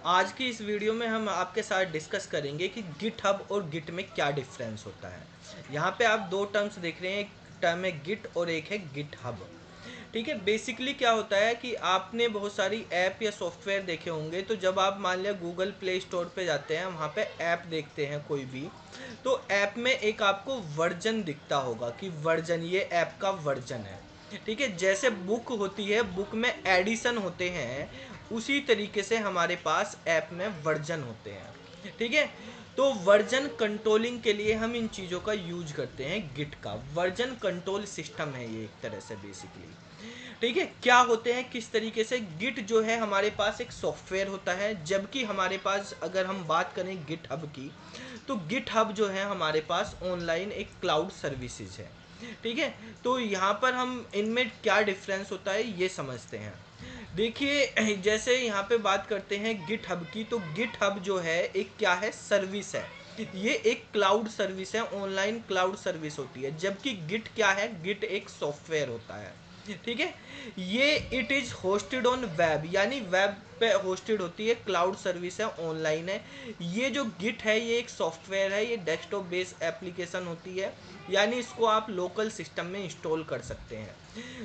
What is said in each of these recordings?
आज की इस वीडियो में हम आपके साथ डिस्कस करेंगे कि गिटहब और गिट में क्या डिफरेंस होता है। यहाँ पे आप दो टर्म्स देख रहे हैं, एक टर्म है गिट और एक है गिटहब। ठीक है, बेसिकली क्या होता है कि आपने बहुत सारी ऐप या सॉफ्टवेयर देखे होंगे, तो जब आप मान लिया गूगल प्ले स्टोर पे जाते हैं, वहाँ पे ऐप देखते हैं कोई भी, तो ऐप में एक आपको वर्जन दिखता होगा कि वर्जन, ये ऐप का वर्जन है। ठीक है, जैसे बुक होती है, बुक में एडिशन होते हैं, उसी तरीके से हमारे पास ऐप में वर्जन होते हैं। ठीक है, तो वर्जन कंट्रोलिंग के लिए हम इन चीज़ों का यूज करते हैं। गिट का वर्जन कंट्रोल सिस्टम है ये, एक तरह से बेसिकली। ठीक है, क्या होते हैं किस तरीके से, गिट जो है हमारे पास एक सॉफ्टवेयर होता है, जबकि हमारे पास अगर हम बात करें गिट हब की, तो गिट हब जो है हमारे पास ऑनलाइन एक क्लाउड सर्विसेज है। ठीक है, तो यहाँ पर हम इनमें क्या डिफरेंस होता है ये समझते हैं। देखिए, जैसे यहाँ पे बात करते हैं गिट हब की, तो गिट हब जो है एक क्या है, सर्विस है। ये एक क्लाउड सर्विस है, ऑनलाइन क्लाउड सर्विस होती है, जबकि गिट क्या है, गिट एक सॉफ्टवेयर होता है। ठीक है, ये it is hosted on web, यानी वेब पे होस्टेड होती है, क्लाउड सर्विस है, ऑनलाइन है। ये जो गिट है ये एक सॉफ्टवेयर है, ये डेस्कटॉप बेस्ड एप्लीकेशन होती है, यानी इसको आप लोकल सिस्टम में इंस्टॉल कर सकते हैं।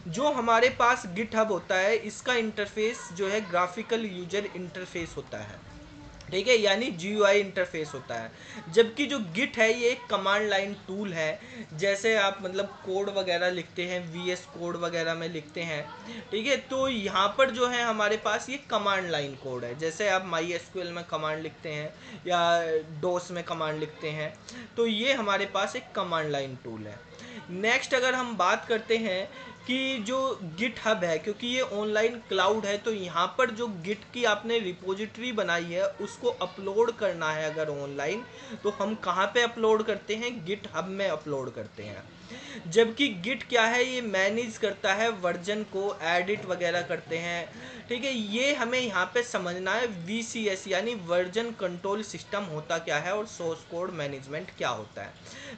जो हमारे पास गिट हब होता है, इसका इंटरफेस जो है ग्राफिकल यूजर इंटरफेस होता है। ठीक है, यानी GUI इंटरफेस होता है, जबकि जो गिट है ये एक कमांड लाइन टूल है। जैसे आप मतलब कोड वगैरह लिखते हैं, VS कोड वगैरह में लिखते हैं। ठीक है, तो यहाँ पर जो है हमारे पास ये कमांड लाइन कोड है, जैसे आप MySQL में कमांड लिखते हैं या डोस में कमांड लिखते हैं, तो ये हमारे पास एक कमांड लाइन टूल है। नेक्स्ट अगर हम बात करते हैं कि जो गिट हब है, क्योंकि ये ऑनलाइन क्लाउड है, तो यहाँ पर जो गिट की आपने रिपोजिटरी बनाई है उसको अपलोड करना है अगर ऑनलाइन, तो हम कहाँ पे अपलोड करते हैं, गिट हब में अपलोड करते हैं। जबकि गिट क्या है, ये मैनेज करता है वर्जन को, एडिट वगैरह करते हैं। ठीक है, ये हमें यहाँ पे समझना है VCS यानी वर्जन कंट्रोल सिस्टम होता क्या है और सोर्स कोड मैनेजमेंट क्या होता है।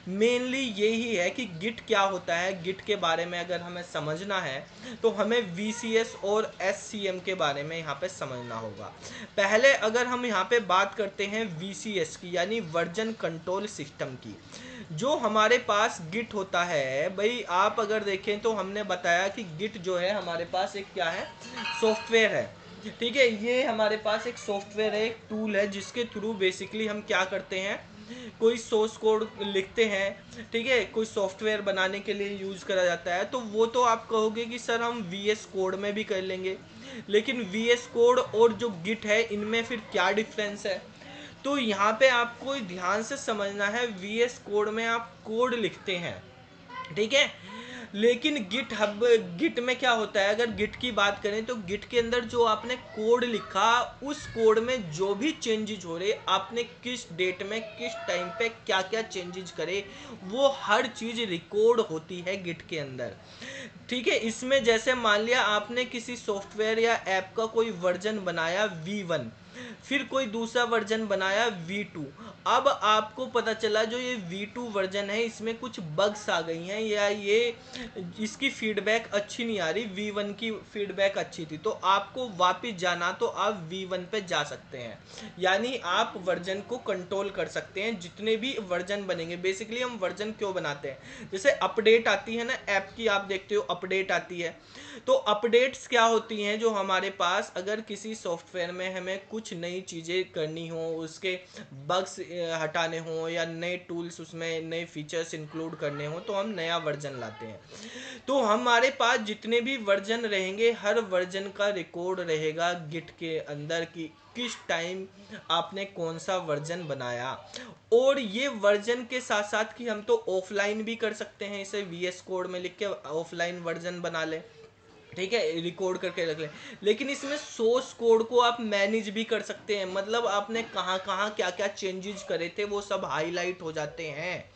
मेनली यही है कि गिट क्या होता है, गिट के बारे में अगर हमें समझना है तो हमें VCS और SCM के बारे में यहाँ पे समझना होगा। पहले अगर हम यहाँ पे बात करते हैं VCS की, यानी वर्जन कंट्रोल सिस्टम की, जो हमारे पास गिट होता है, भाई आप अगर देखें तो हमने बताया कि गिट जो है हमारे पास एक क्या है, सॉफ्टवेयर है। ठीक है, ये हमारे पास एक सॉफ्टवेयर है, एक टूल है, जिसके थ्रू बेसिकली हम क्या करते हैं, कोई सोर्स कोड लिखते हैं। ठीक है, कोई सॉफ्टवेयर बनाने के लिए यूज करा जाता है, तो वो तो आप कहोगे कि सर हम VS कोड में भी कर लेंगे, लेकिन VS कोड और जो गिट है इनमें फिर क्या डिफरेंस है। तो यहाँ पे आपको ध्यान से समझना है, VS कोड में आप कोड लिखते हैं। ठीक है, लेकिन गिट हब, गिट में क्या होता है, अगर गिट की बात करें तो गिट के अंदर जो आपने कोड लिखा, उस कोड में जो भी चेंजेज हो रहे, आपने किस डेट में किस टाइम पे क्या क्या चेंजेज करे, वो हर चीज़ रिकॉर्ड होती है गिट के अंदर। ठीक है, इसमें जैसे मान लिया आपने किसी सॉफ्टवेयर या ऐप का कोई वर्जन बनाया V1, फिर कोई दूसरा वर्जन बनाया V2, अब आपको पता चला जो ये V2 वर्जन है इसमें कुछ बग्स आ गई हैं, या ये इसकी फीडबैक अच्छी नहीं आ रही, V1 की फीडबैक अच्छी थी, तो आपको वापस जाना, तो आप V1 पे जा सकते हैं। यानी आप वर्जन को कंट्रोल कर सकते हैं, जितने भी वर्जन बनेंगे। बेसिकली हम वर्जन क्यों बनाते हैं, जैसे अपडेट आती है ना ऐप की, आप देखते हो अपडेट आती है, तो अपडेट्स क्या होती हैं, जो हमारे पास अगर किसी सॉफ्टवेयर में हमें कुछ नई चीज़ें करनी हो, उसके बग्स हटाने हो, या नए टूल्स उसमें नए फीचर्स इंक्लूड करने हो, तो हम नया वर्जन लाते हैं। तो हमारे पास जितने भी वर्जन रहेंगे, हर वर्जन का रिकॉर्ड रहेगा गिट के अंदर कि किस टाइम आपने कौन सा वर्जन बनाया। और ये वर्जन के साथ साथ कि हम तो ऑफलाइन भी कर सकते हैं, इसे VS कोड में लिख के ऑफलाइन वर्जन बना लें। ठीक है, रिकॉर्ड करके रख लें, लेकिन इसमें सोर्स कोड को आप मैनेज भी कर सकते हैं, मतलब आपने कहाँ कहाँ क्या क्या चेंजेस करे थे वो सब हाईलाइट हो जाते हैं।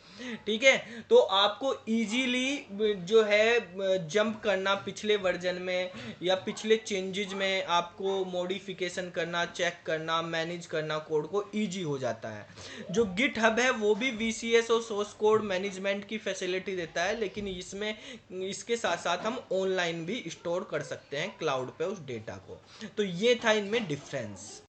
ठीक है, तो आपको इजीली जो है जंप करना पिछले वर्जन में, या पिछले चेंजेस में आपको मॉडिफिकेशन करना, चेक करना, मैनेज करना कोड को इजी हो जाता है। जो गिट हब है वो भी VCS और सोर्स कोड मैनेजमेंट की फैसिलिटी देता है, लेकिन इसमें इसके साथ साथ हम ऑनलाइन भी स्टोर कर सकते हैं क्लाउड पे उस डेटा को। तो ये था इनमें डिफरेंस।